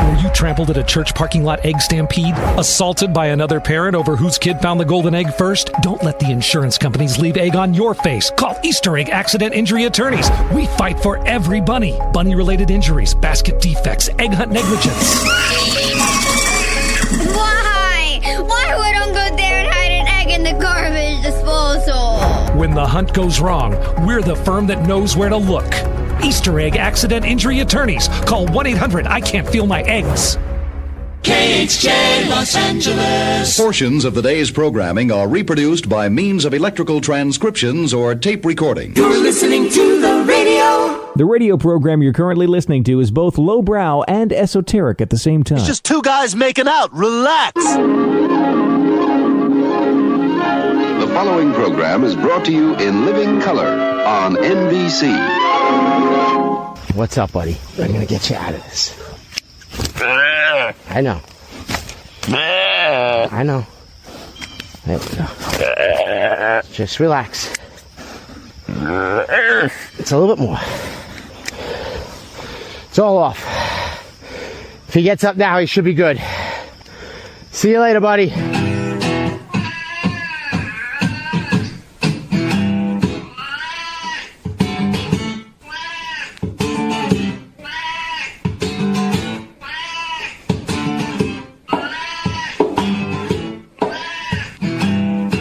Were you trampled at a church parking lot egg stampede? Assaulted by another parent over whose kid found the golden egg first? Don't let the insurance companies leave egg on your face. Call Easter Egg Accident Injury Attorneys. We fight for every bunny. Bunny-related injuries, basket defects, egg hunt negligence. Why? Why would Uncle Darren hide an egg in the garbage disposal? When the hunt goes wrong, we're the firm that knows where to look. Easter Egg Accident Injury Attorneys. Call 1-800-I-CAN'T-FEEL-MY-EGGS. KHJ Los Angeles. Portions of the day's programming are reproduced by means of electrical transcriptions or tape recording. You're listening to the radio. The radio program you're currently listening to is both lowbrow and esoteric at the same time. It's just two guys making out. Relax. The following program is brought to you in living color on NBC. What's up, buddy? I'm going to get you out of this. I know. I know. There we go. Just relax. It's a little bit more. It's all off. If he gets up now, he should be good. See you later, buddy.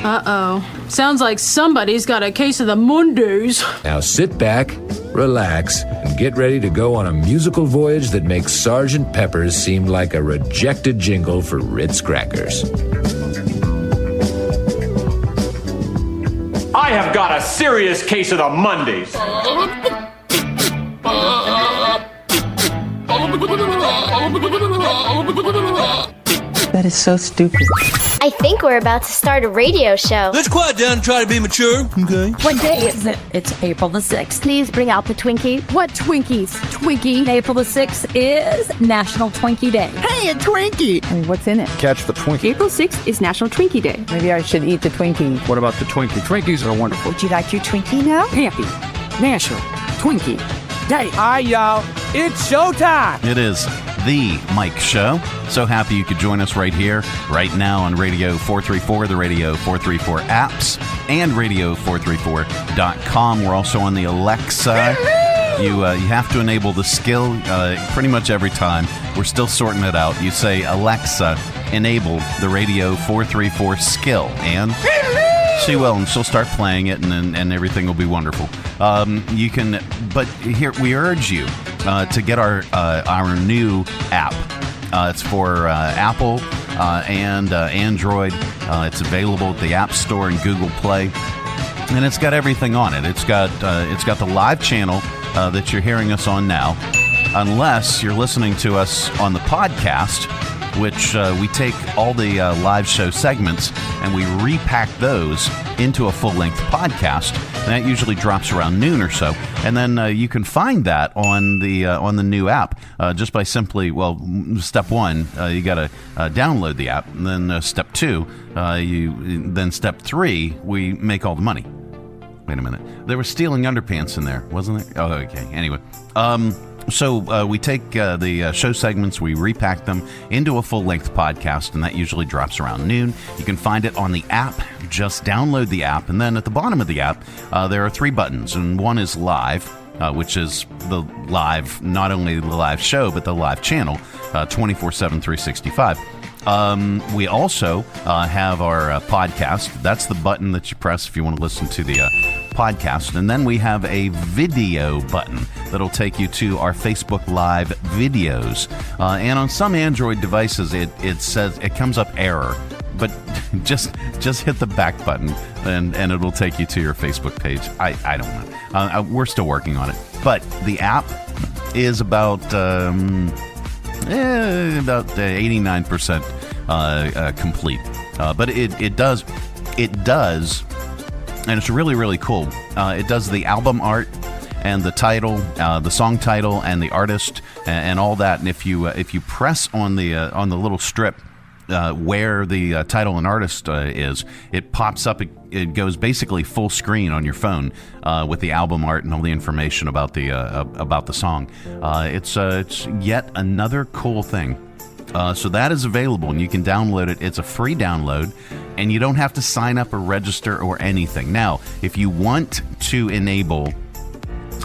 Uh-oh. Sounds like somebody's got a case of the Mondays. Now sit back, relax, and get ready to go on a musical voyage that makes Sgt. Pepper's seem like a rejected jingle for Ritz crackers. I have got a serious case of the Mondays. That is so stupid. I think we're about to start a radio show. Let's quiet down and try to be mature, okay? What day is it? It's April the 6th. Please bring out the Twinkie. What Twinkies? Twinkie. April the 6th is National Twinkie Day. Hey, a Twinkie! I mean, what's in it? Catch the Twinkie. April 6th is National Twinkie Day. Maybe I should eat the Twinkie. What about the Twinkie? Twinkies are wonderful. Would you like your Twinkie now? Happy National Twinkie Day. Hi, y'all. It's showtime. It is the Mike Show. So happy you could join us right here, right now on Radio 434, the Radio 434 apps, and Radio434.com. We're also on the Alexa. You have to enable the skill pretty much every time. We're still sorting it out. You say, Alexa, enable the Radio 434 skill, and she will, and she'll start playing it, and everything will be wonderful. You can, but here we urge you to get our new app. It's for Apple and Android. It's available at the App Store and Google Play, and it's got everything on it. It's got the live channel that you're hearing us on now, unless you're listening to us on the podcast, which we take all the live show segments and we repack those into a full-length podcast. And that usually drops around noon or so. And then you can find that on the new app just by simply, step one, you got to download the app. And then step two, then step three, we make all the money. Wait a minute. There was stealing underpants in there, wasn't there? Oh, okay. Anyway. So we take the show segments, we repack them into a full-length podcast, and that usually drops around noon. You can find it on the app. Just download the app, and then at the bottom of the app, there are three buttons, and one is live, which is the live, not only the live show, but the live channel, 24/7, 365. We also have our podcast. That's the button that you press if you want to listen to the podcast. And then we have a video button that'll take you to our Facebook Live videos. And on some Android devices, it says, it comes up error. But just hit the back button and it'll take you to your Facebook page. I don't know. We're still working on it. But the app is about 89% complete. But it does, and it's really, really cool. It does the album art and the title, the song title, and the artist, and all that. And if you press on the little strip where the title and artist is, it pops up. It goes basically full screen on your phone with the album art and all the information about the song. It's yet another cool thing. So that is available, and you can download it. It's a free download, and you don't have to sign up or register or anything. Now, if you want to enable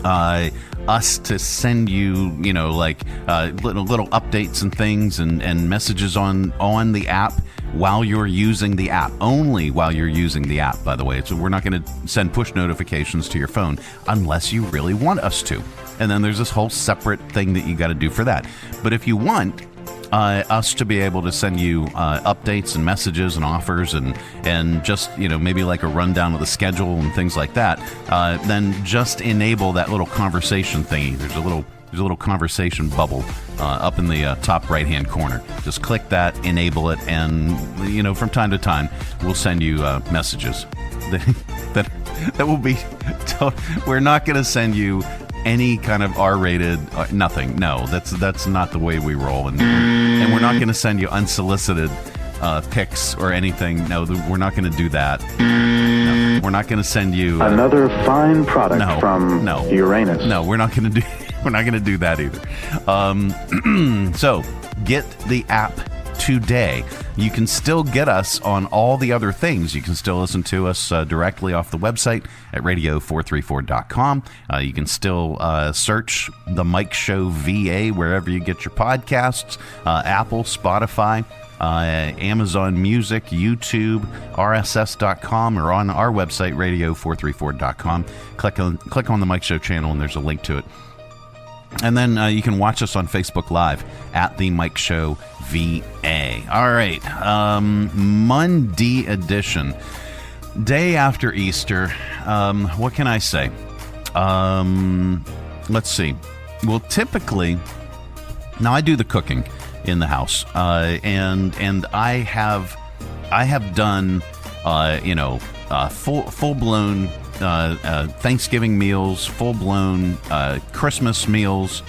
us to send you, little updates and things and messages on the app while you're using the app, only while you're using the app, by the way. So we're not going to send push notifications to your phone unless you really want us to. And then there's this whole separate thing that you got to do for that. But if you want us to be able to send you updates and messages and offers and just, maybe like a rundown of the schedule and things like that, then just enable that little conversation thingy. There's a little conversation bubble up in the top right-hand corner. Just click that, enable it, and, from time to time, we'll send you messages. That will be... We're not going to send you any kind of R-rated, nothing. No, that's not the way we roll. And we're not going to send you unsolicited pics or anything. No, we're not going to do that. No, we're not going to send you... Another fine product from Uranus. No, we're not going to do... We're not going to do that either. So, get the app today. You can still get us on all the other things. You can still listen to us directly off the website at radio434.com. You can still search The Mike Show VA wherever you get your podcasts, Apple, Spotify, Amazon Music, YouTube, RSS.com, or on our website, radio434.com. Click on the Mike Show channel, and there's a link to it. And then you can watch us on Facebook Live at The Mike Show VA. All right. Monday edition. Day after Easter. What can I say? Let's see. Well, typicly, now I do the cooking in the house. And I have done, full-blown Thanksgiving meals, full-blown Christmas meals.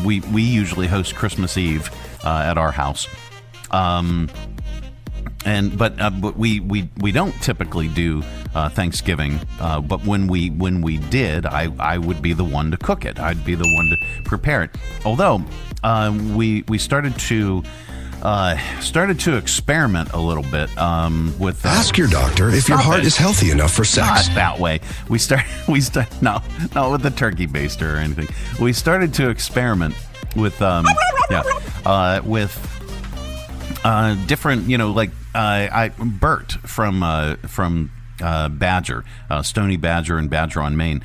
We usually host Christmas Eve at our house, but we don't typically do Thanksgiving. But when we did, I would be the one to cook it. I'd be the one to prepare it. Although we started to experiment a little bit with. Ask your doctor if your heart is healthy enough for sex. Not that way. We start not with the turkey baster or anything. We started to experiment with different, Bert from Badger, Stony Badger and Badger on Main.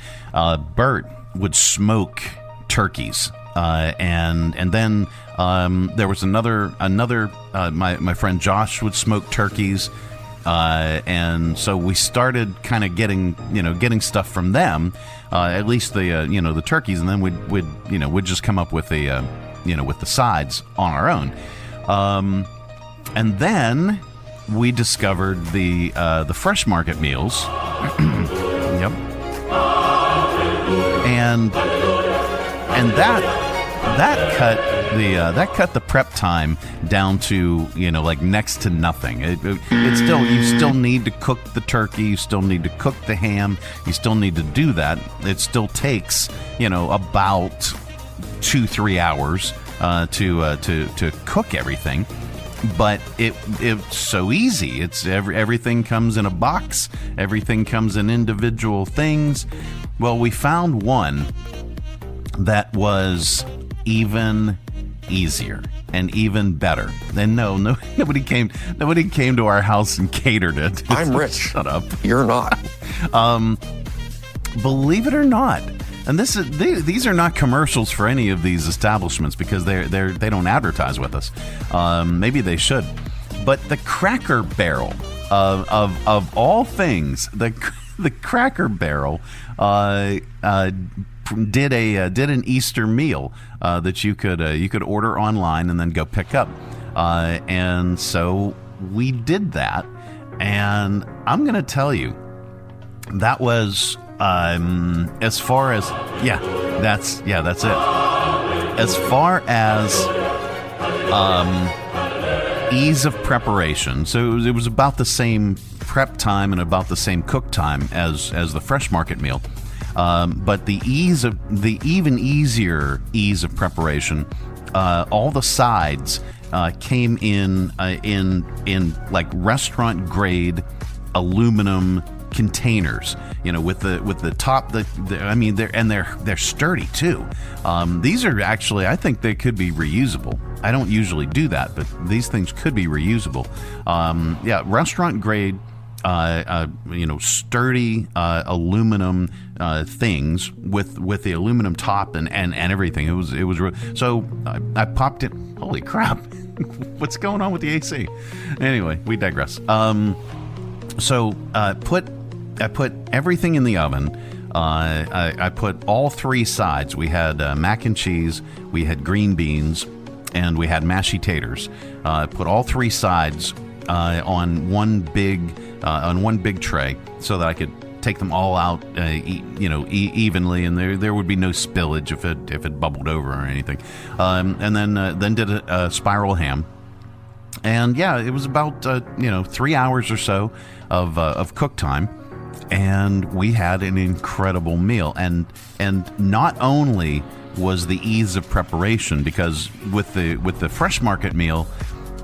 Bert would smoke turkeys. And then there was another my friend Josh would smoke turkeys, and so we started kind of getting stuff from them, at least the turkeys, and then we'd just come up with with the sides on our own, and then we discovered the fresh market meals. Yep. And that cut the prep time down to next to nothing. You still need to cook the turkey, you still need to cook the ham, you still need to do that. It still takes about 2-3 hours to cook everything. But it's so easy. It's everything comes in a box. Everything comes in individual things. Well, we found one that was even easier and even better. And nobody came to our house and catered it. I'm rich. Shut up. You're not. Believe it or not. And these are not commercials for any of these establishments because they don't advertise with us. Maybe they should. But the Cracker Barrel of all things, the Cracker Barrel did an Easter meal that you could order online and then go pick up. And so we did that, and I'm going to tell you that was. As far as that's it. As far as ease of preparation. So it was about the same prep time and about the same cook time as the Fresh Market meal. But the even easier ease of preparation, all the sides came in like restaurant grade aluminum containers, with the top. They're sturdy too. These are actually, I think they could be reusable. I don't usually do that, but these things could be reusable. Restaurant grade, sturdy aluminum things with the aluminum top and everything. It was so I popped it. Holy crap! What's going on with the AC? Anyway, we digress. So I put everything in the oven. I put all three sides. We had mac and cheese, we had green beans, and we had mashed taters. Put all three sides on one big tray so that I could take them all out, evenly, and there would be no spillage if it bubbled over or anything. And then did a spiral ham. And it was about 3 hours or so of cook time, and we had an incredible meal. And not only was the ease of preparation, because with the Fresh Market meal,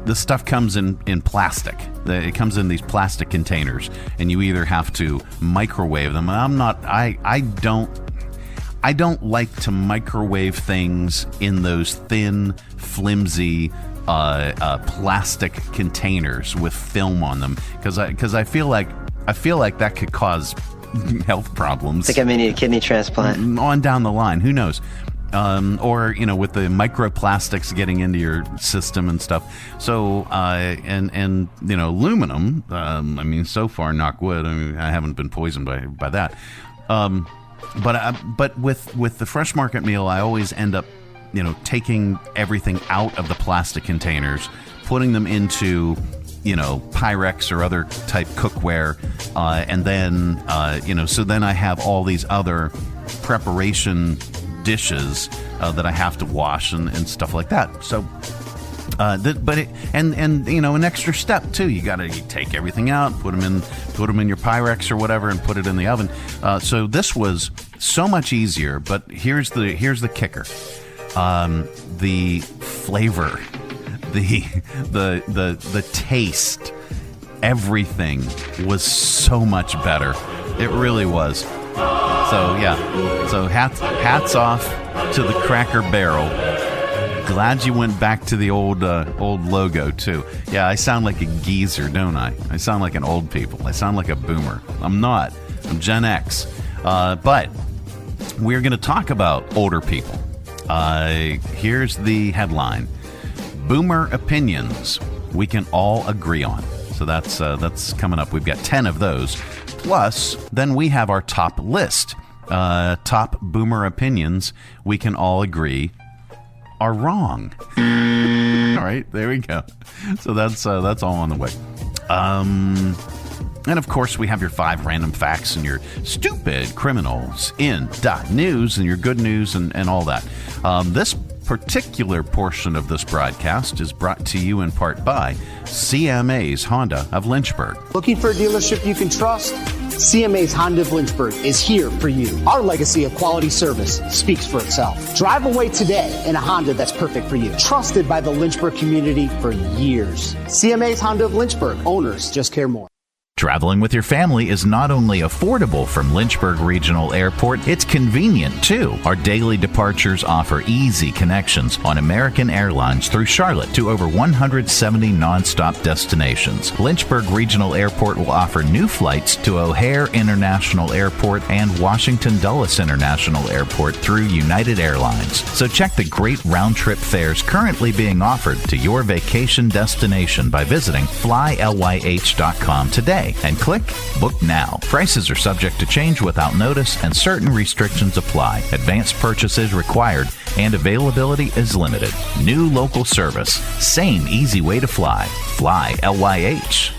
the stuff comes in plastic. It comes in these plastic containers, and you either have to microwave them. I don't like to microwave things in those thin, flimsy plastic containers with film on them, because I feel like that could cause health problems. I think I may need a kidney transplant on down the line. Who knows? Or with the microplastics getting into your system and stuff. So and aluminum. So far, knock wood. I haven't been poisoned by that. But with the Fresh Market meal, I always end up taking everything out of the plastic containers, putting them into Pyrex or other type cookware, and then so then I have all these other preparation dishes that I have to wash and stuff like that. So an extra step too. You take everything out, put them in your Pyrex or whatever, and put it in the oven. So this was so much easier. But here's the kicker: the flavor, the taste, everything was so much better. It really was. So hats off to the Cracker Barrel. Glad you went back to the old logo too. Yeah, I sound like a geezer, don't I? I sound like an old people. I sound like a boomer. I'm not. I'm Gen X. But we're going to talk about older people. Here's the headline: Boomer opinions we can all agree on. So that's coming up. We've got 10 of those. Plus, then we have our top list. Top boomer opinions we can all agree are wrong. All right, there we go. So that's all on the way. And of course, we have your 5 random facts and your stupid criminals in .news and your good news and all that. This particular portion of this broadcast is brought to you in part by CMA's Honda of Lynchburg. Looking for a dealership you can trust? CMA's Honda of Lynchburg is here for you. Our legacy of quality service speaks for itself. Drive away today in a Honda that's perfect for you. Trusted by the Lynchburg community for years. CMA's Honda of Lynchburg. Owners just care more. Traveling with your family is not only affordable from Lynchburg Regional Airport, it's convenient too. Our daily departures offer easy connections on American Airlines through Charlotte to over 170 nonstop destinations. Lynchburg Regional Airport will offer new flights to O'Hare International Airport and Washington Dulles International Airport through United Airlines. So check the great round-trip fares currently being offered to your vacation destination by visiting flylyh.com today. And click Book Now. Prices are subject to change without notice and certain restrictions apply. Advanced purchases required and availability is limited. New local service. Same easy way to fly. Fly LYH.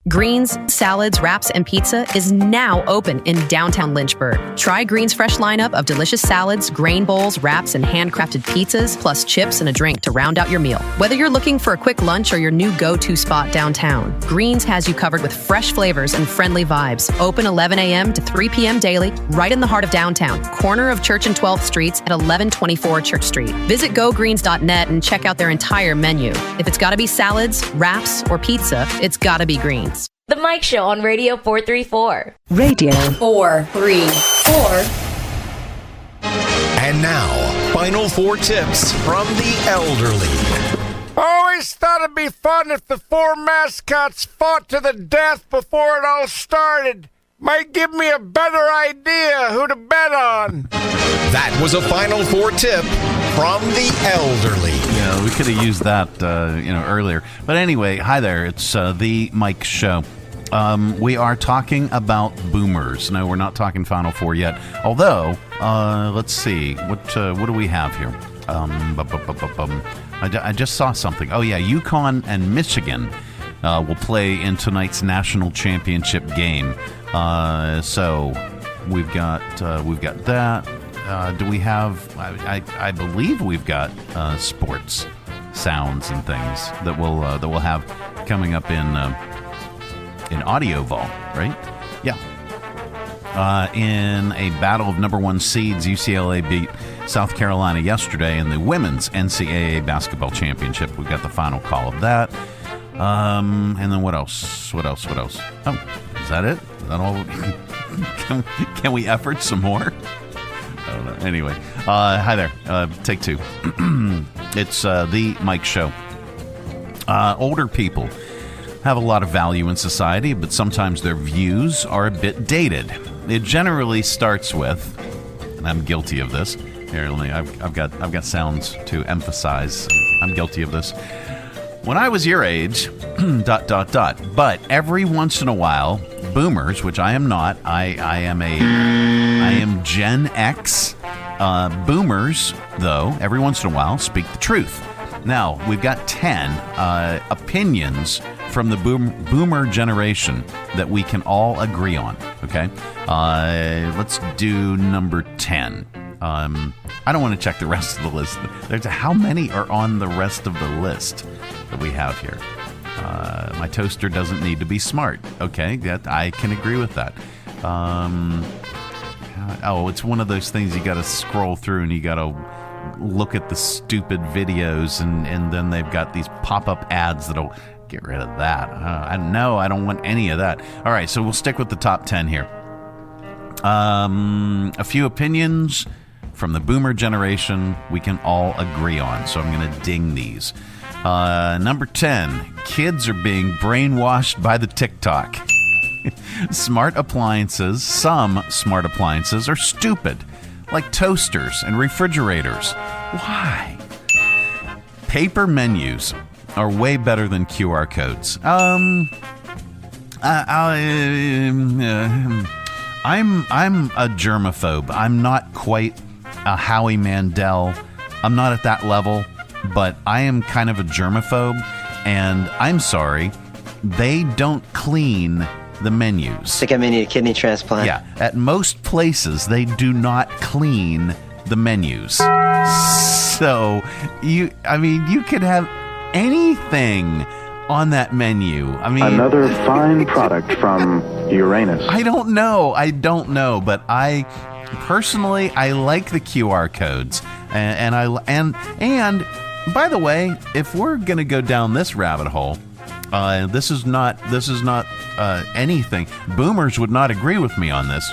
Greens, salads, wraps, and pizza is now open in downtown Lynchburg. Try Greens' fresh lineup of delicious salads, grain bowls, wraps, and handcrafted pizzas, plus chips and a drink to round out your meal. Whether you're looking for a quick lunch or your new go-to spot downtown, Greens has you covered with fresh flavors and friendly vibes. Open 11 a.m. to 3 p.m. daily, right in the heart of downtown, corner of Church and 12th Streets at 1124 Church Street. Visit gogreens.net and check out their entire menu. If it's got to be salads, wraps, or pizza, it's got to be Greens. The Mike Show on Radio 434. Radio 434. And now, final 4 tips from the elderly. Always thought it'd be fun if the 4 mascots fought to the death before it all started. Might give me a better idea who to bet on. That was a final 4 tip from the elderly. Yeah, we could have used that, earlier. But anyway, hi there. It's the Mike Show. We are talking about boomers. No, we're not talking Final 4 yet. Although, let's see. What do we have here? I just saw something. Oh, yeah. UConn and Michigan will play in tonight's national championship game. So we've got that. Do we have? I believe we've got sports sounds and things that we'll have coming up in AudioVault, right? Yeah. In a battle of number 1 seeds, UCLA beat South Carolina yesterday in the women's NCAA basketball championship. We've got the final call of that. And then what else? What else? Oh, is that it? Is that all? Can we effort some more? I don't know. Anyway, hi there. Take 2. It's the Mike Show. Older people have a lot of value in society, but sometimes their views are a bit dated. It generally starts with, and I'm guilty of this. Here, I've got sounds to emphasize. I'm guilty of this. When I was your age, ... But every once in a while, boomers, which I am not, I am Gen X. Boomers, though, every once in a while, speak the truth. Now, we've got 10 opinions from the boomer generation that we can all agree on, okay? Let's do number 10. I don't want to check the rest of the list. How many are on the rest of the list that we have here? My toaster doesn't need to be smart. Okay, I can agree with that. It's one of those things you got to scroll through and you got to look at the stupid videos, and then they've got these pop-up ads that'll get rid of that. I don't want any of that. All right, so we'll stick with the top 10 here. A few opinions from the boomer generation we can all agree on, so I'm going to ding these. Number 10, kids are being brainwashed by the TikTok. Some smart appliances are stupid, like toasters and refrigerators. Why? Paper menus are way better than QR codes. I'm a germaphobe. I'm not quite a Howie Mandel. I'm not at that level, but I am kind of a germaphobe, and I'm sorry, they don't clean the menus. I think I may need a kidney transplant. Yeah, at most places, they do not clean the menus. So, you could have anything on that menu. Another fine product from Uranus. I don't know, but I personally like the QR codes, and by the way, if we're gonna go down this rabbit hole, this is not anything. Boomers would not agree with me on this.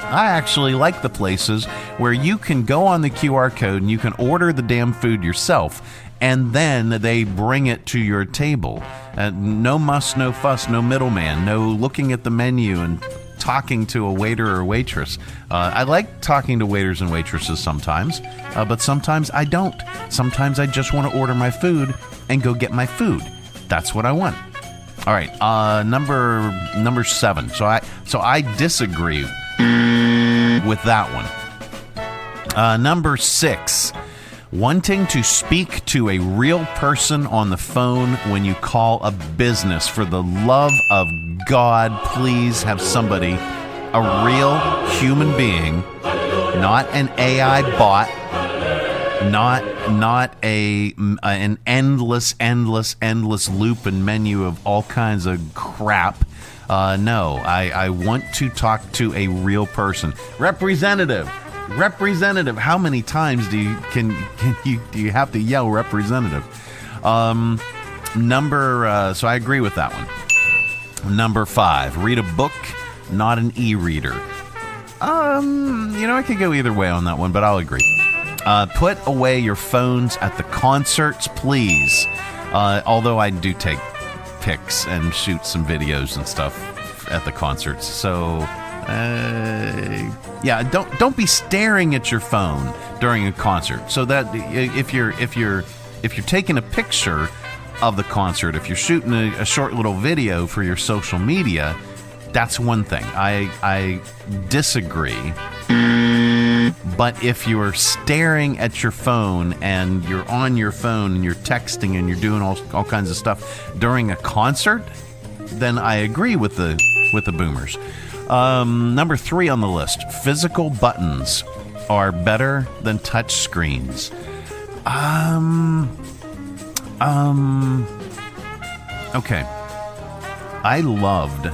I actually like the places where you can go on the QR code and you can order the damn food yourself, and then they bring it to your table. No muss, no fuss, no middleman, no looking at the menu and talking to a waiter or waitress. I like talking to waiters and waitresses sometimes, but sometimes I don't. Sometimes I just want to order my food and go get my food. That's what I want. All right, number 7. So I disagree with that one. Number 6. Wanting to speak to a real person on the phone when you call a business. For the love of God, please have somebody, a real human being, not an AI bot, not an endless loop and menu of all kinds of crap. No, I want to talk to a real person. Representative. How many times do you have to yell representative? So I agree with that one. Number 5, read a book, not an e-reader. I could go either way on that one, but I'll agree. Put away your phones at the concerts, please. Although I do take pics and shoot some videos and stuff at the concerts. So, don't be staring at your phone during a concert. So that if you're taking a picture of the concert, if you're shooting a short little video for your social media, that's one thing. I disagree. But if you're staring at your phone and you're on your phone and you're texting and you're doing all kinds of stuff during a concert, then I agree with the boomers. Number 3 on the list, physical buttons are better than touch screens. Okay. I loved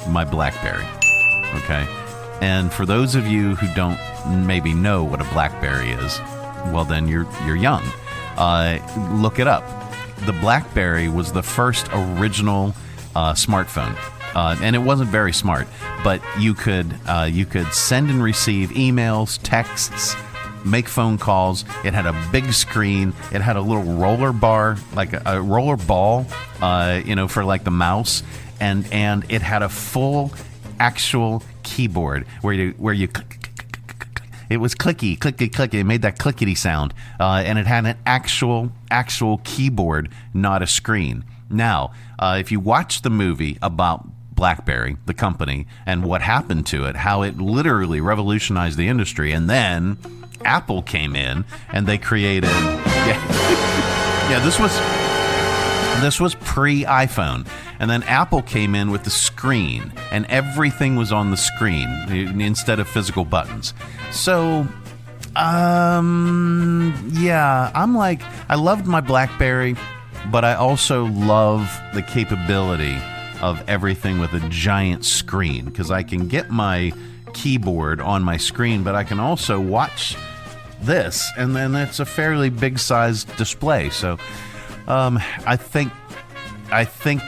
my BlackBerry. Okay. And for those of you who don't maybe know what a BlackBerry is, well, then you're young. Look it up. The BlackBerry was the first original smartphone, and it wasn't very smart. But you could send and receive emails, texts, make phone calls. It had a big screen. It had a little roller bar, like a roller ball, for like the mouse, and it had a full actual keyboard where you it was clicky. It made that clickety sound, and it had an actual keyboard, not a screen. Now, if you watch the movie about BlackBerry, the company, and what happened to it, how it literally revolutionized the industry, and then Apple came in and they created this was pre-iPhone. And then Apple came in with the screen, and everything was on the screen instead of physical buttons. So, I'm like, I loved my BlackBerry, but I also love the capability of everything with a giant screen, because I can get my keyboard on my screen, but I can also watch this, and then it's a fairly big-sized display. So, I think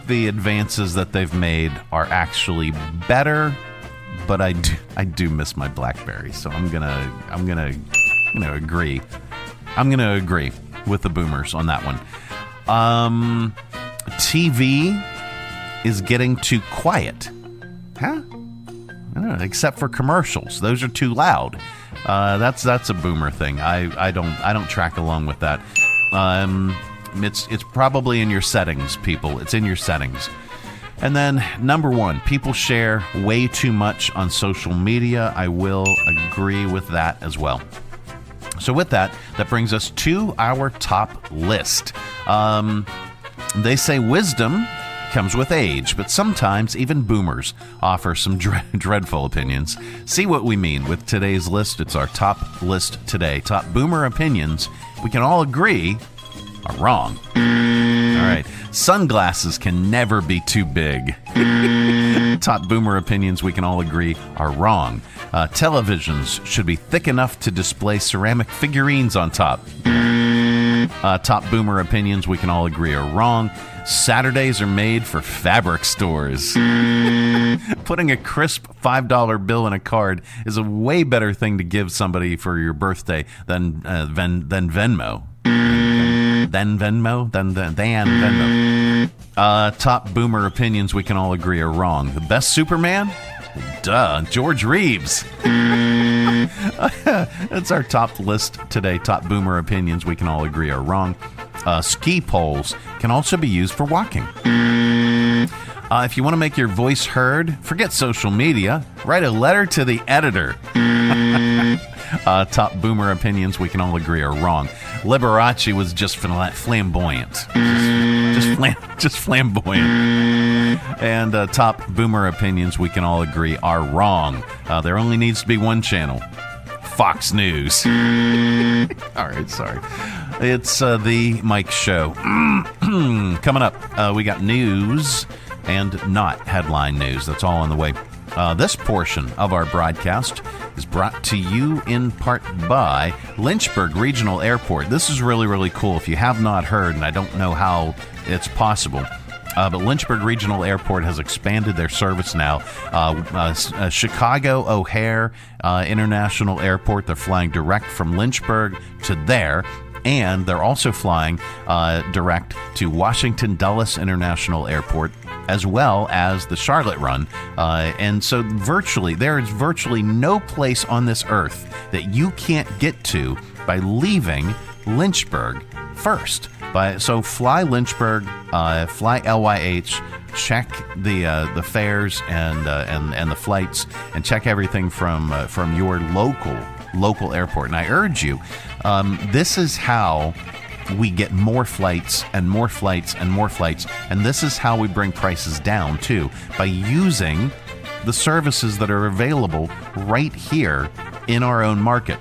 the advances that they've made are actually better, but I do miss my BlackBerry. So I'm gonna agree. I'm gonna agree with the boomers on that one. TV is getting too quiet. Huh? I don't know, except for commercials. Those are too loud. That's a boomer thing. I don't track along with that. It's probably in your settings, people. It's in your settings. And then, number 1, people share way too much on social media. I will agree with that as well. So with that brings us to our top list. They say wisdom comes with age, but sometimes even boomers offer some dreadful opinions. See what we mean with today's list. It's our top list today. Top boomer opinions we can all agree are wrong. All right. Sunglasses can never be too big. Top boomer opinions we can all agree are wrong. Televisions should be thick enough to display ceramic figurines on top. Top boomer opinions we can all agree are wrong. Saturdays are made for fabric stores. Putting a crisp $5 bill in a card is a way better thing to give somebody for your birthday than Venmo. Than Venmo. Top boomer opinions we can all agree are wrong. The best Superman? Duh, George Reeves. That's our top list today. Top boomer opinions we can all agree are wrong. Ski poles can also be used for walking. If you want to make your voice heard, forget social media. Write a letter to the editor. Top boomer opinions we can all agree are wrong. Liberace was just flamboyant. Just flamboyant. And top boomer opinions we can all agree are wrong. There only needs to be one channel. Fox News. All right, sorry. It's the Mike Show. Coming up, we got news and not headline news. That's all on the way. This portion of our broadcast is brought to you in part by Lynchburg Regional Airport. This is really, really cool. If you have not heard, and I don't know how it's possible, but Lynchburg Regional Airport has expanded their service now. Chicago O'Hare International Airport, they're flying direct from Lynchburg to there. And they're also flying direct to Washington Dulles International Airport, as well as the Charlotte run. And so there is virtually no place on this earth that you can't get to by leaving Lynchburg first. So fly Lynchburg, fly LYH, check the fares and the flights, and check everything from your local airport. And I urge you, this is how we get more flights and more flights and more flights, and this is how we bring prices down too, by using the services that are available right here in our own market.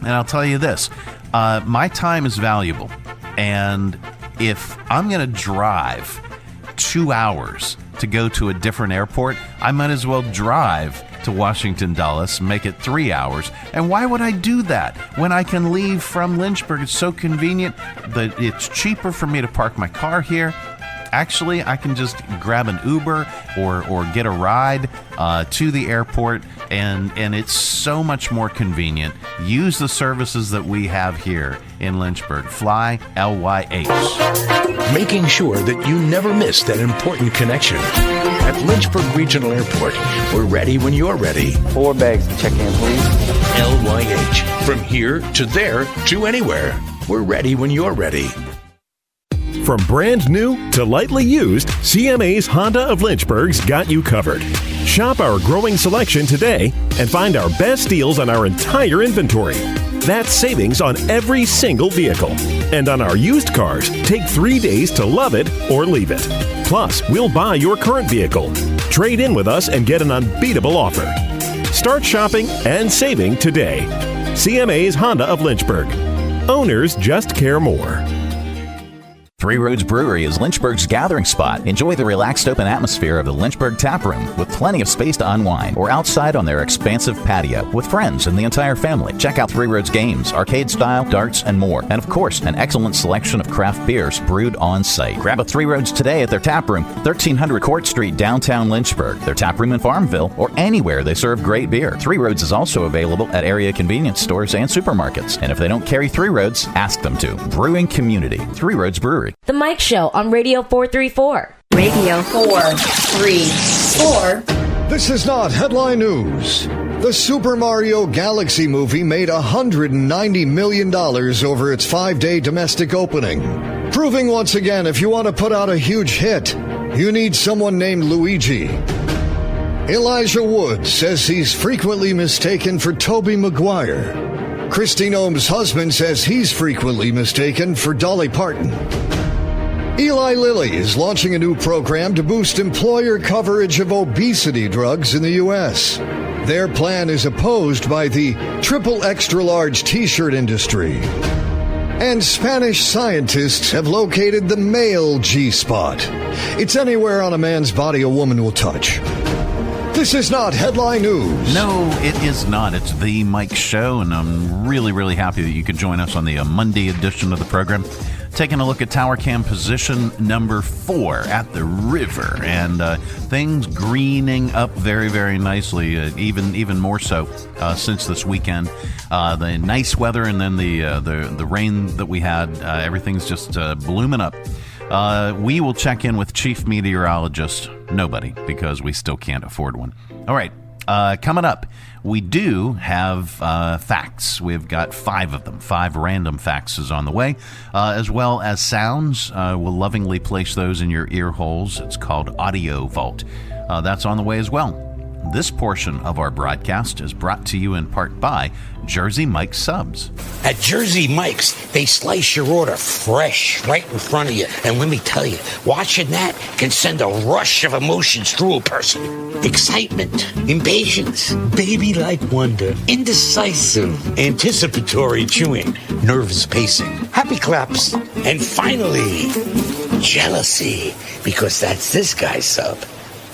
And I'll tell you this, my time is valuable, and if I'm going to drive 2 hours to go to a different airport, I might as well drive to Washington Dulles, make it 3 hours. And why would I do that when I can leave from Lynchburg? It's so convenient that it's cheaper for me to park my car here. Actually, I can just grab an Uber or get a ride to the airport, and it's so much more convenient. Use the services that we have here in Lynchburg. Fly LYH. Making sure that you never miss that important connection. At Lynchburg Regional Airport, we're ready when you're ready. 4 bags to check in, please. LYH. From here to there to anywhere. We're ready when you're ready. From brand new to lightly used, CMA's Honda of Lynchburg's got you covered. Shop our growing selection today and find our best deals on our entire inventory. That's savings on every single vehicle. And on our used cars, take 3 days to love it or leave it. Plus, we'll buy your current vehicle. Trade in with us and get an unbeatable offer. Start shopping and saving today. CMA's Honda of Lynchburg. Owners just care more. Three Roads Brewery is Lynchburg's gathering spot. Enjoy the relaxed open atmosphere of the Lynchburg Tap Room with plenty of space to unwind, or outside on their expansive patio with friends and the entire family. Check out Three Roads games, arcade style, darts, and more. And of course, an excellent selection of craft beers brewed on site. Grab a Three Roads today at their tap room, 1300 Court Street, downtown Lynchburg, their tap room in Farmville, or anywhere they serve great beer. Three Roads is also available at area convenience stores and supermarkets. And if they don't carry Three Roads, ask them to. Brewing community, Three Roads Brewery. The Mike Show on Radio 434. Radio 434. This is not headline news. The Super Mario Galaxy movie made $190 million over its 5-day domestic opening, proving once again if you want to put out a huge hit, you need someone named Luigi. Elijah Wood says he's frequently mistaken for Tobey Maguire. Kristi Noem's husband says he's frequently mistaken for Dolly Parton. Eli Lilly is launching a new program to boost employer coverage of obesity drugs in the U.S. Their plan is opposed by the triple extra large t-shirt industry. And Spanish scientists have located the male G-spot. It's anywhere on a man's body a woman will touch. This is not headline news. No, it is not. It's the Mike Show, and I'm really, really happy that you could join us on the Monday edition of the program. Taking a look at Tower Cam position number 4 at the river, and things greening up very, very nicely, even more so since this weekend. The nice weather and then the rain that we had, everything's just blooming up. We will check in with Chief Meteorologist nobody, because we still can't afford one. All right. Coming up, we do have facts. We've got 5 of them. 5 random facts is on the way, as well as sounds. We'll lovingly place those in your ear holes. It's called AudioVault. That's on the way as well. This portion of our broadcast is brought to you in part by Jersey Mike's Subs. At Jersey Mike's, they slice your order fresh right in front of you. And let me tell you, watching that can send a rush of emotions through a person. Excitement, impatience, baby-like wonder, indecisive, anticipatory chewing, nervous pacing, happy claps, and finally, jealousy, because that's this guy's sub.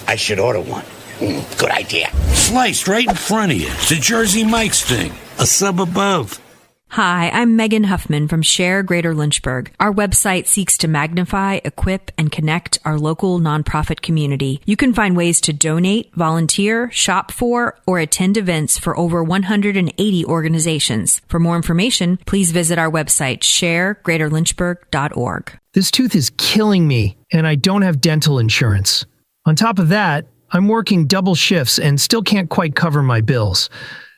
I should order one. Good idea. Sliced right in front of you. It's a Jersey Mike's thing. A sub above. Hi, I'm Megan Huffman from Share Greater Lynchburg. Our website seeks to magnify, equip, and connect our local nonprofit community. You can find ways to donate, volunteer, shop for, or attend events for over 180 organizations. For more information, please visit our website, sharegreaterlynchburg.org. This tooth is killing me, and I don't have dental insurance. On top of that, I'm working double shifts and still can't quite cover my bills.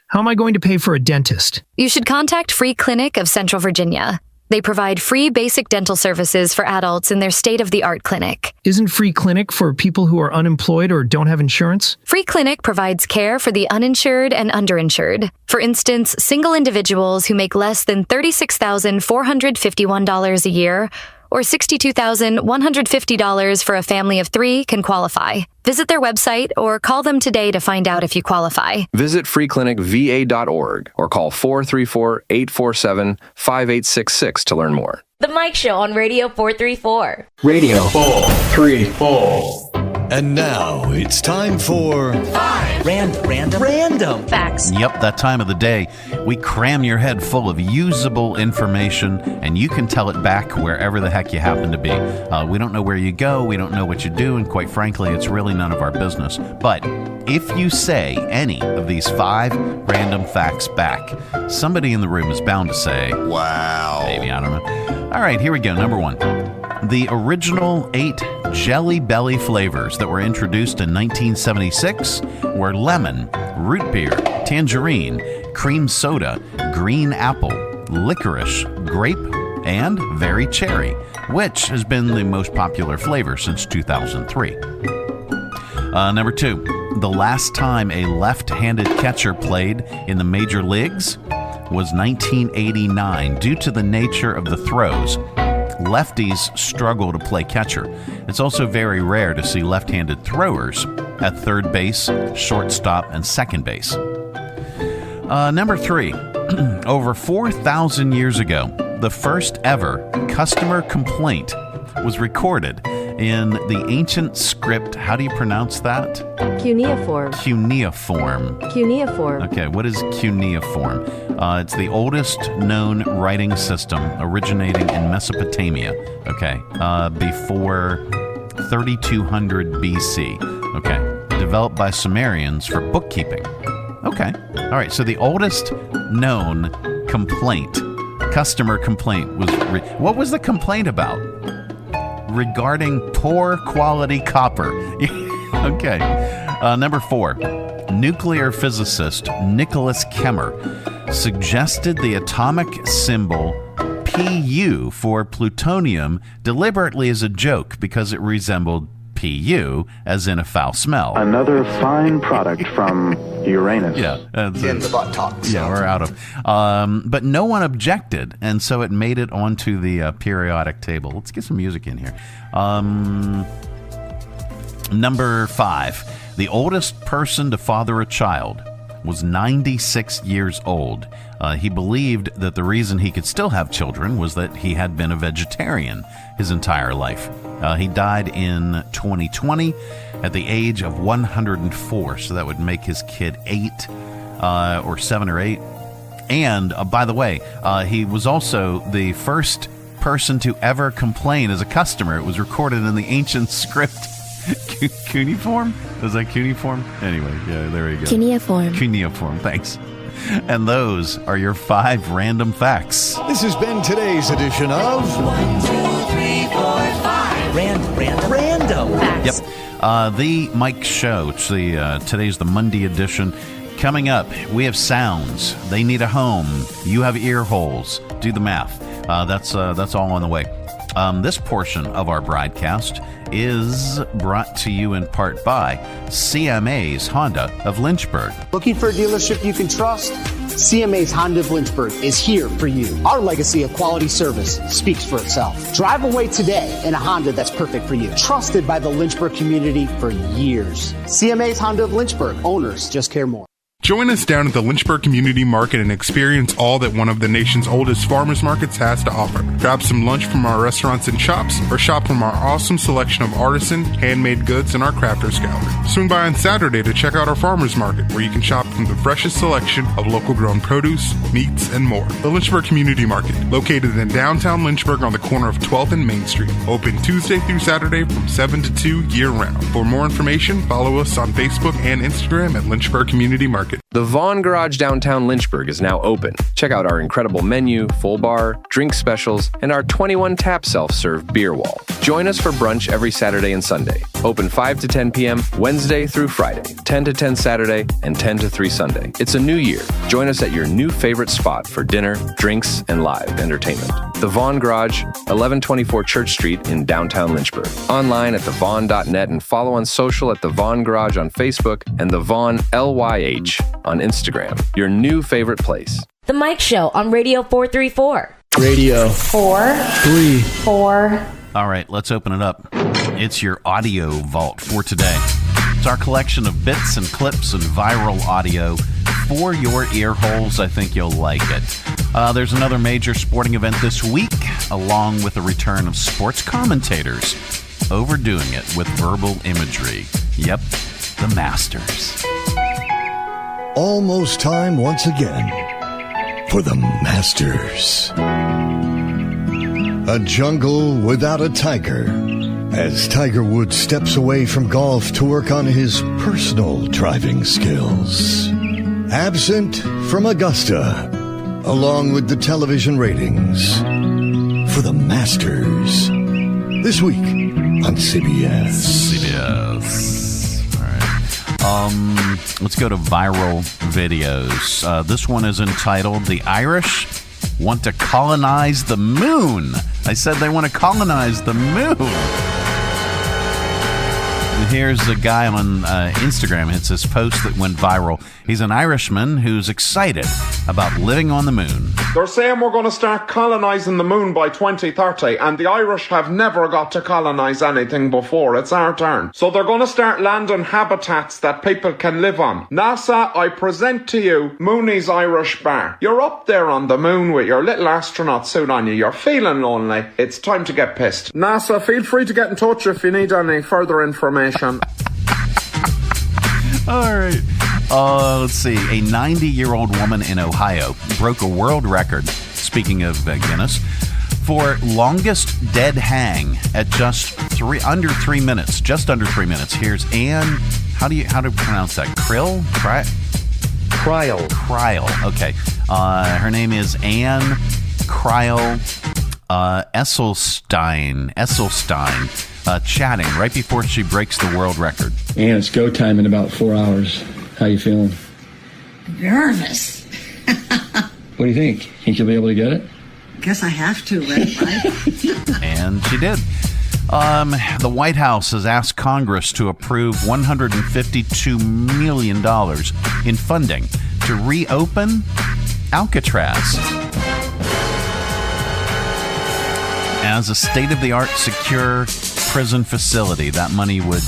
How am I going to pay for a dentist? You should contact Free Clinic of Central Virginia. They provide free basic dental services for adults in their state-of-the-art clinic. Isn't Free Clinic for people who are unemployed or don't have insurance? Free Clinic provides care for the uninsured and underinsured. For instance, single individuals who make less than $36,451 a year or $62,150 for a family of 3 can qualify. Visit their website or call them today to find out if you qualify. Visit freeclinicva.org or call 434-847-5866 to learn more. The Mike Show on Radio 434. Radio 434. And now it's time for Random Facts. Yep, that time of the day. We cram your head full of usable information, and you can tell it back wherever the heck you happen to be. We don't know where you go. We don't know what you do, and quite frankly, it's really none of our business. But if you say any of these 5 random facts back, somebody in the room is bound to say, wow. Maybe, I don't know. All right, here we go. Number 1. The original 8 Jelly Belly flavors that were introduced in 1976 were lemon, root beer, tangerine, cream soda, green apple, licorice, grape, and very cherry, which has been the most popular flavor since 2003. Number 2, the last time a left-handed catcher played in the major leagues was 1989 due to the nature of the throws. Lefties struggle to play catcher. It's also very rare to see left-handed throwers at third base, shortstop, and second base. Number 3, over 4,000 years ago, the first ever customer complaint was recorded in the ancient script. How do you pronounce that? Cuneiform. Cuneiform. Cuneiform. Okay, what is cuneiform? It's the oldest known writing system originating in Mesopotamia. Okay, before 3200 BC. Okay, developed by Sumerians for bookkeeping. Okay, all right. So the oldest known customer complaint was what was the complaint about? Regarding poor quality copper. Okay. Number 4, nuclear physicist Nicholas Kemmer suggested the atomic symbol Pu for plutonium deliberately as a joke because it resembled Pu, as in a foul smell. Another fine product from Uranus. Yeah. In the buttocks. Yeah, we're out of. But no one objected, and so it made it onto the periodic table. Let's get some music in here. Number 5. The oldest person to father a child was 96 years old. He believed that the reason he could still have children was that he had been a vegetarian his entire life. He died in 2020 at the age of 104, so that would make his kid 8 or 7 or 8. And by the way, he was also the first person to ever complain as a customer. It was recorded in the ancient script. Cuneiform? Was that cuneiform? Anyway, yeah, there you go. Cuneiform. Cuneiform, thanks. And those are your 5 random facts. This has been today's edition of 1, 2, 3, 4, 5. Random facts. Yep. The Mike Show. It's today's the Monday edition. Coming up, we have sounds. They need a home. You have ear holes. Do the math. That's all on the way. This portion of our broadcast is brought to you in part by CMA's Honda of Lynchburg. Looking for a dealership you can trust? CMA's Honda of Lynchburg is here for you. Our legacy of quality service speaks for itself. Drive away today in a Honda that's perfect for you. Trusted by the Lynchburg community for years. CMA's Honda of Lynchburg. Owners just care more. Join us down at the Lynchburg Community Market and experience all that one of the nation's oldest farmers markets has to offer. Grab some lunch from our restaurants and shops, or shop from our awesome selection of artisan, handmade goods in our crafters gallery. Swing by on Saturday to check out our farmers market, where you can shop from the freshest selection of local grown produce, meats, and more. The Lynchburg Community Market, located in downtown Lynchburg on the corner of 12th and Main Street. Open Tuesday through Saturday from 7 to 2 year-round. For more information, follow us on Facebook and Instagram at Lynchburg Community Market. The Vaughn Garage downtown Lynchburg is now open. Check out our incredible menu, full bar, drink specials, and our 21-tap self-serve beer wall. Join us for brunch every Saturday and Sunday. Open 5 to 10 p.m. Wednesday through Friday, 10 to 10 Saturday, and 10 to 3 Sunday. It's a new year. Join us at your new favorite spot for dinner, drinks, and live entertainment. The Vaughn Garage, 1124 Church Street in downtown Lynchburg. Online at thevaughn.net and follow on social at The Vaughn Garage on Facebook and The Vaughn LYH on Instagram. Your new favorite place. The Mike Show on Radio 434. Radio 434. All right, let's open it up. It's your audio vault for today. It's our collection of bits and clips and viral audio for your ear holes. I think you'll like it. There's another major sporting event this week, along with the return of sports commentators overdoing it with verbal imagery. Yep, the Masters. Almost time once again for the Masters. A jungle without a tiger, as Tiger Woods steps away from golf to work on his personal driving skills. Absent from Augusta, along with the television ratings, for the Masters. This week on CBS. Let's go to viral videos. This one is entitled, "The Irish Want to Colonize the Moon." I said they want to colonize the moon. Here's a guy on Instagram. It's his post that went viral. He's an Irishman who's excited about living on the moon. They're saying we're going to start colonizing the moon by 2030, and the Irish have never got to colonize anything before. It's our turn. So they're going to start landing habitats that people can live on. NASA, I present to you Mooney's Irish Bar. You're up there on the moon with your little astronaut suit on you. You're feeling lonely. It's time to get pissed. NASA, feel free to get in touch if you need any further information. All right. Let's see. A 90-year-old woman in Ohio broke a world record, speaking of Guinness, for longest dead hang at just under 3 minutes. Just under 3 minutes. Here's Anne. How do pronounce that? Krill? Kryl. Okay. Her name is Anne Kryl Esselstein. Chatting right before she breaks the world record. And it's go time in about 4 hours. How you feeling? Nervous. What do you think? Think you'll be able to get it? Guess I have to, right? And she did. The White House has asked Congress to approve $152 million in funding to reopen Alcatraz as a state-of-the-art secure prison facility. That money would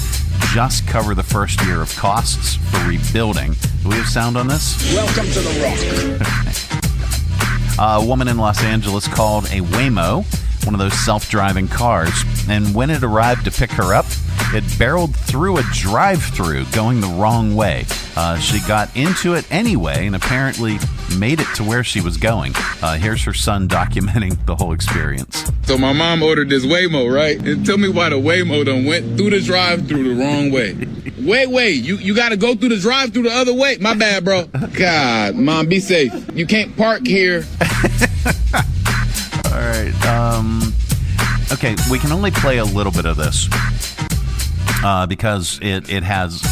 just cover the first year of costs for rebuilding. Do we have sound on this? Welcome to the Rock. A woman in Los Angeles called a Waymo, one of those self-driving cars, and when it arrived to pick her up, it barreled through a drive-through going the wrong way. She got into it anyway and apparently made it to where she was going. Here's her son documenting the whole experience. So my mom ordered this Waymo, right? And tell me why the Waymo done went through the drive-through the wrong way. Wait, you got to go through the drive-through the other way? My bad, bro. God, Mom, be safe. You can't park here. All right. Okay, we can only play a little bit of this because it has...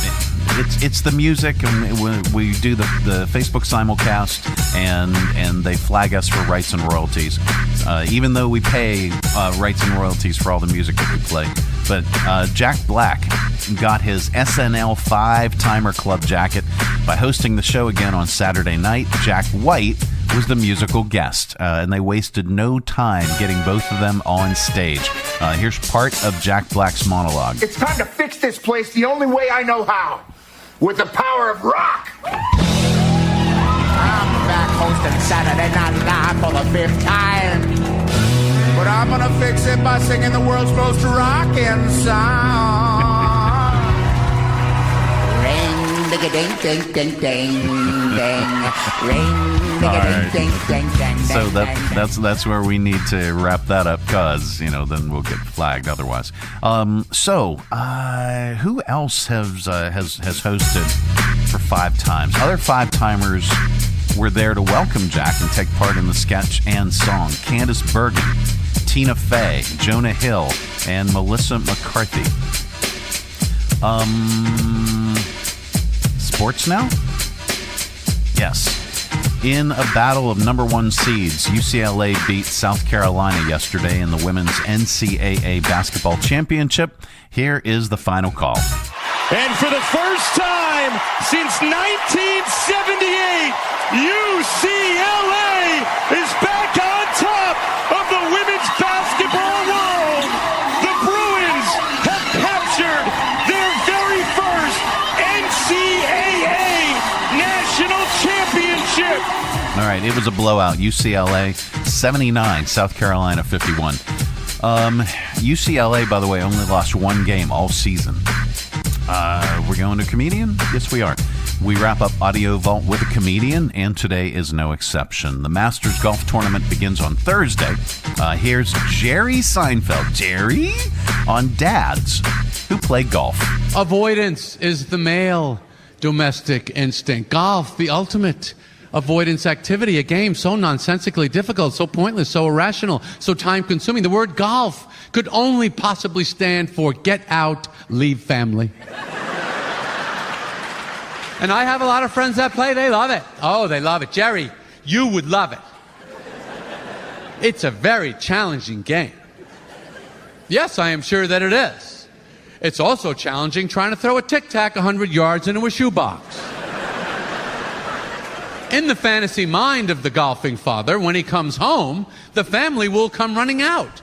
It's the music, and we do the Facebook simulcast, and they flag us for rights and royalties. even though we pay rights and royalties for all the music that we play. But Jack Black got his SNL 5-timer club jacket by hosting the show again on Saturday night. Jack White was the musical guest, and they wasted no time getting both of them on stage. Here's part of Jack Black's monologue. It's time to fix this place the only way I know how, with the power of rock. I'm back hosting Saturday Night Live for the 5th time. But I'm gonna fix it by singing the world's most rockin' song. Ring, ding, ding, ding, ding, ding. Ring, ding, ding, ding, ding. So that's where we need to wrap that up, cause then we'll get flagged otherwise. Who else has hosted for 5 times? Other 5-timers were there to welcome Jack and take part in the sketch and song. Candice Bergen, Tina Fey, Jonah Hill, and Melissa McCarthy. Sports now? Yes. In a battle of number 1 seeds, UCLA beat South Carolina yesterday in the women's NCAA basketball championship. Here is the final call. And for the first time since 1978, UCLA is back on top of the women's basketball world. The Bruins have captured their very first NCAA national championship. All right, it was a blowout. UCLA 79, South Carolina 51. UCLA, by the way, only lost 1 game all season. We're going to comedian? Yes, we are. We wrap up Audio Vault with a comedian, and today is no exception. The Masters Golf Tournament begins on Thursday. Here's Jerry Seinfeld. Jerry? On dads who play golf. Avoidance is the male domestic instinct. Golf, the ultimate avoidance activity. A game so nonsensically difficult, so pointless, so irrational, so time-consuming. The word golf could only possibly stand for get out, leave family. And I have a lot of friends that play. They love it. Oh, they love it. Jerry, you would love it. It's a very challenging game. Yes, I am sure that it is. It's also challenging trying to throw a tic-tac 100 yards into a shoebox. In the fantasy mind of the golfing father, when he comes home, the family will come running out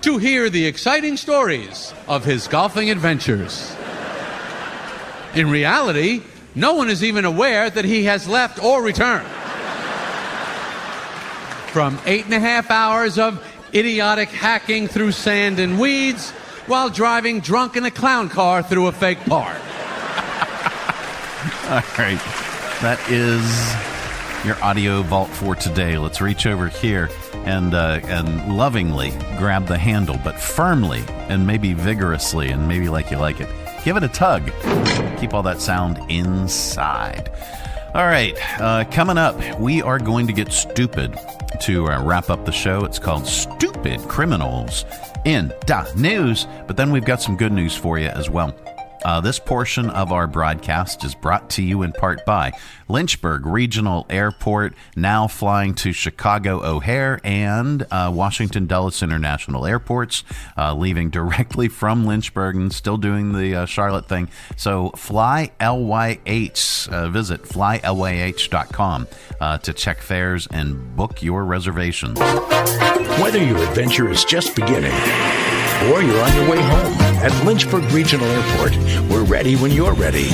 to hear the exciting stories of his golfing adventures. In reality, no one is even aware that he has left or returned. From 8.5 hours of idiotic hacking through sand and weeds while driving drunk in a clown car through a fake park. All right. That is your Audio Vault for today. Let's reach over here and lovingly grab the handle, but firmly and maybe vigorously and maybe like you like it. Give it a tug. Keep all that sound inside. All right, coming up, we are going to get stupid to wrap up the show. It's called Stoopid Criminalz in the News, but then we've got some good news for you as well. This portion of our broadcast is brought to you in part by Lynchburg Regional Airport, now flying to Chicago O'Hare and Washington Dulles International Airports, leaving directly from Lynchburg and still doing the Charlotte thing. So fly LYH, visit flylyh.com to check fares and book your reservations. Whether your adventure is just beginning or you're on your way home, at Lynchburg Regional Airport, we're ready when you're ready.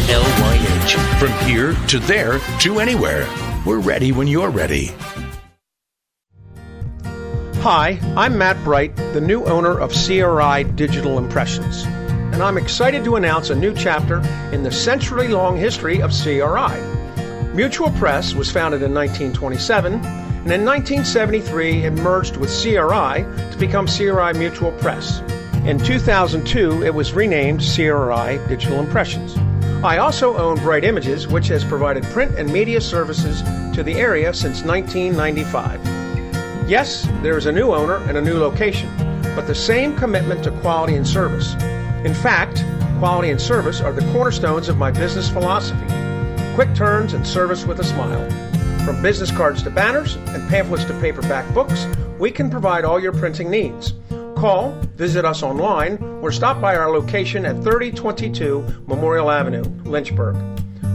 LYH. From here to there to anywhere. We're ready when you're ready. Hi, I'm Matt Bright, the new owner of CRI Digital Impressions. And I'm excited to announce a new chapter in the century-long history of CRI. Mutual Press was founded in 1927, and in 1973 it merged with CRI to become CRI Mutual Press. In 2002, it was renamed CRI Digital Impressions. I also own Bright Images, which has provided print and media services to the area since 1995. Yes, there is a new owner and a new location, but the same commitment to quality and service. In fact, quality and service are the cornerstones of my business philosophy. Quick turns and service with a smile. From business cards to banners and pamphlets to paperback books, we can provide all your printing needs. Call, visit us online, or stop by our location at 3022 Memorial Avenue, Lynchburg.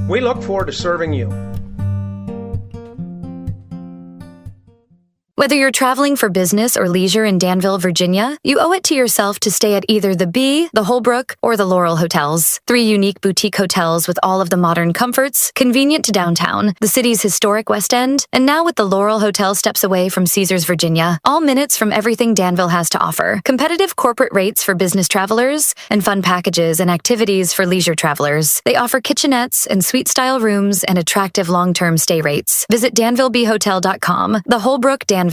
We look forward to serving you. Whether you're traveling for business or leisure in Danville, Virginia, you owe it to yourself to stay at either the Bee, the Holbrook, or the Laurel hotels. 3 unique boutique hotels with all of the modern comforts, convenient to downtown, the city's historic West End, and now with the Laurel Hotel steps away from Caesars, Virginia. All minutes from everything Danville has to offer. Competitive corporate rates for business travelers, and fun packages and activities for leisure travelers. They offer kitchenettes and suite-style rooms and attractive long-term stay rates. Visit DanvilleBeeHotel.com, the Holbrook Danville.com,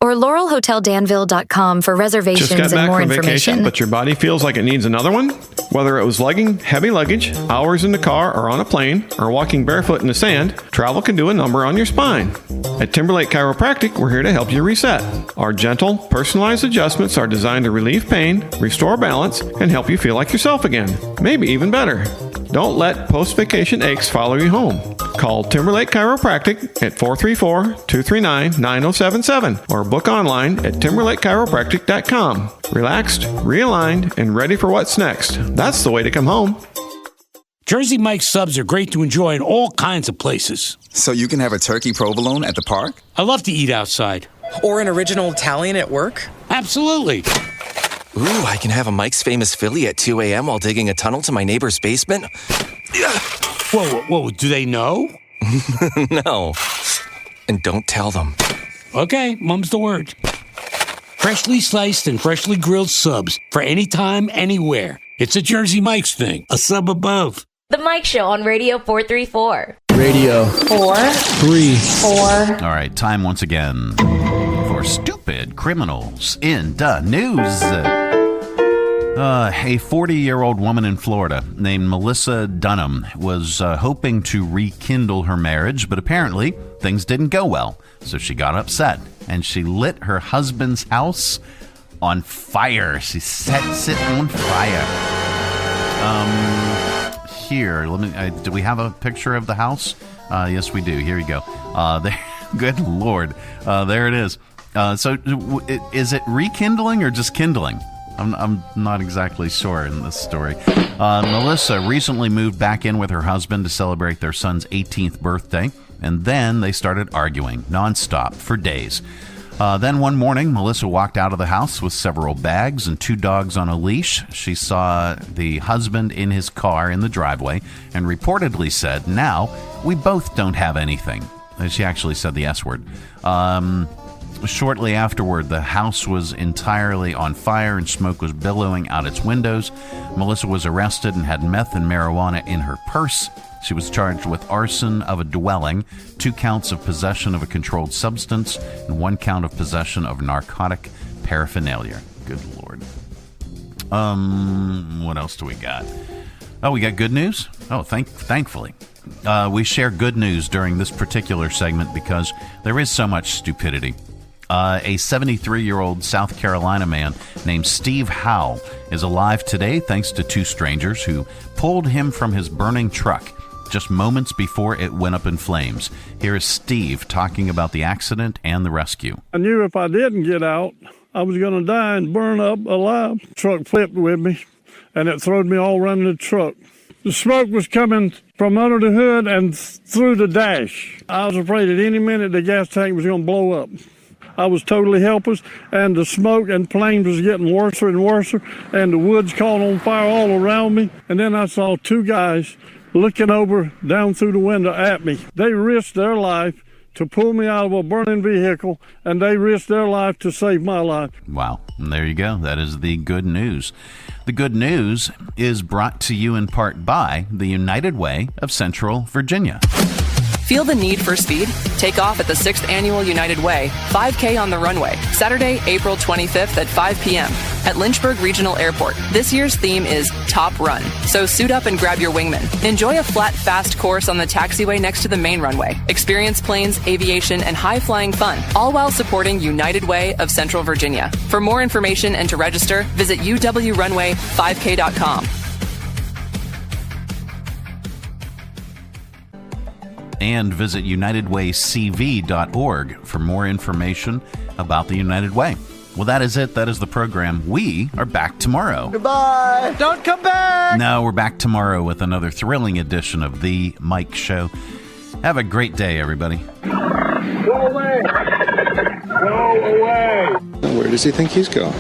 or LaurelHotelDanville.com for reservations Just got and back more from information. vacation, but your body feels like it needs another one? Whether it was lugging heavy luggage, hours in the car or on a plane, or walking barefoot in the sand, travel can do a number on your spine. At Timberlake Chiropractic, we're here to help you reset. Our gentle, personalized adjustments are designed to relieve pain, restore balance, and help you feel like yourself again. Maybe even better. Don't let post-vacation aches follow you home. Call Timberlake Chiropractic at 434-239-9077 or book online at timberlakechiropractic.com. Relaxed, realigned, and ready for what's next. That's the way to come home. Jersey Mike's subs are great to enjoy in all kinds of places. So you can have a turkey provolone at the park? I love to eat outside. Or an original Italian at work? Absolutely. Ooh, I can have a Mike's Famous Philly at 2 a.m. while digging a tunnel to my neighbor's basement. Whoa, do they know? No. And don't tell them. Okay, mum's the word. Freshly sliced and freshly grilled subs for any time, anywhere. It's a Jersey Mike's thing. A sub above. The Mike Show on Radio 434. Radio 4 3 4. All right, time once again for Stupid Criminals in the News. A 40-year-old woman in Florida named Melissa Dunham was hoping to rekindle her marriage, but apparently things didn't go well. So she got upset, and she lit her husband's house on fire. She sets it on fire. Here, let me. Do we have a picture of the house? Yes, we do. Here you go. There. Good Lord. There it is. So, is it rekindling or just kindling? I'm not exactly sure in this story. Melissa recently moved back in with her husband to celebrate their son's 18th birthday, and then they started arguing nonstop for days. Then one morning, Melissa walked out of the house with several bags and 2 dogs on a leash. She saw the husband in his car in the driveway and reportedly said, "Now, we both don't have anything." And she actually said the S word. Shortly afterward, the house was entirely on fire and smoke was billowing out its windows. Melissa was arrested and had meth and marijuana in her purse. She was charged with arson of a dwelling, 2 counts of possession of a controlled substance, and 1 count of possession of narcotic paraphernalia. Good Lord. What else do we got? Oh, we got good news? Oh, thankfully. We share good news during this particular segment because there is so much stupidity. A 73-year-old South Carolina man named Steve Howe is alive today thanks to 2 strangers who pulled him from his burning truck just moments before it went up in flames. Here is Steve talking about the accident and the rescue. I knew if I didn't get out, I was going to die and burn up alive. The truck flipped with me, and it throwed me all around the truck. The smoke was coming from under the hood and through the dash. I was afraid at any minute the gas tank was going to blow up. I was totally helpless, and the smoke and flames was getting worse and worse, and the woods caught on fire all around me. And then I saw 2 guys looking over down through the window at me. They risked their life to pull me out of a burning vehicle, and they risked their life to save my life. Wow. And there you go. That is the good news. The good news is brought to you in part by the United Way of Central Virginia. Feel the need for speed? Take off at the 6th Annual United Way, 5K on the runway, Saturday, April 25th at 5 p.m. at Lynchburg Regional Airport. This year's theme is Top Run, so suit up and grab your wingman. Enjoy a flat, fast course on the taxiway next to the main runway. Experience planes, aviation, and high-flying fun, all while supporting United Way of Central Virginia. For more information and to register, visit uwrunway5k.com. and visit UnitedWayCV.org for more information about the United Way. Well, that is it. That is the program. We are back tomorrow. Goodbye. Don't come back. No, we're back tomorrow with another thrilling edition of The Mike Show. Have a great day, everybody. Go away. Go away. Where does he think he's going?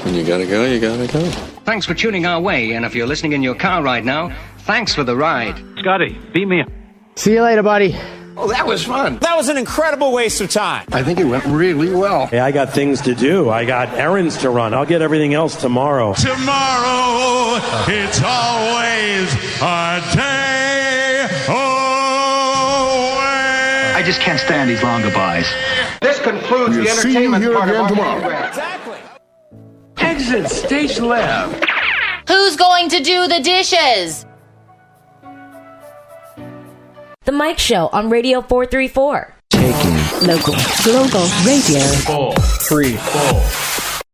When you gotta go, you gotta go. Thanks for tuning our way, and if you're listening in your car right now, thanks for the ride. Scotty, beat me up. See you later, buddy. Oh, that was fun. That was an incredible waste of time. I think it went really well. Hey, I got things to do. I got errands to run. I'll get everything else tomorrow. Tomorrow, it's always a day away. I just can't stand these long goodbyes. This concludes the entertainment part of our program. Exactly. Exit stage left. Who's going to do the dishes? The Mike Show on Radio 434. Taking local, global radio. 4, 3, 4.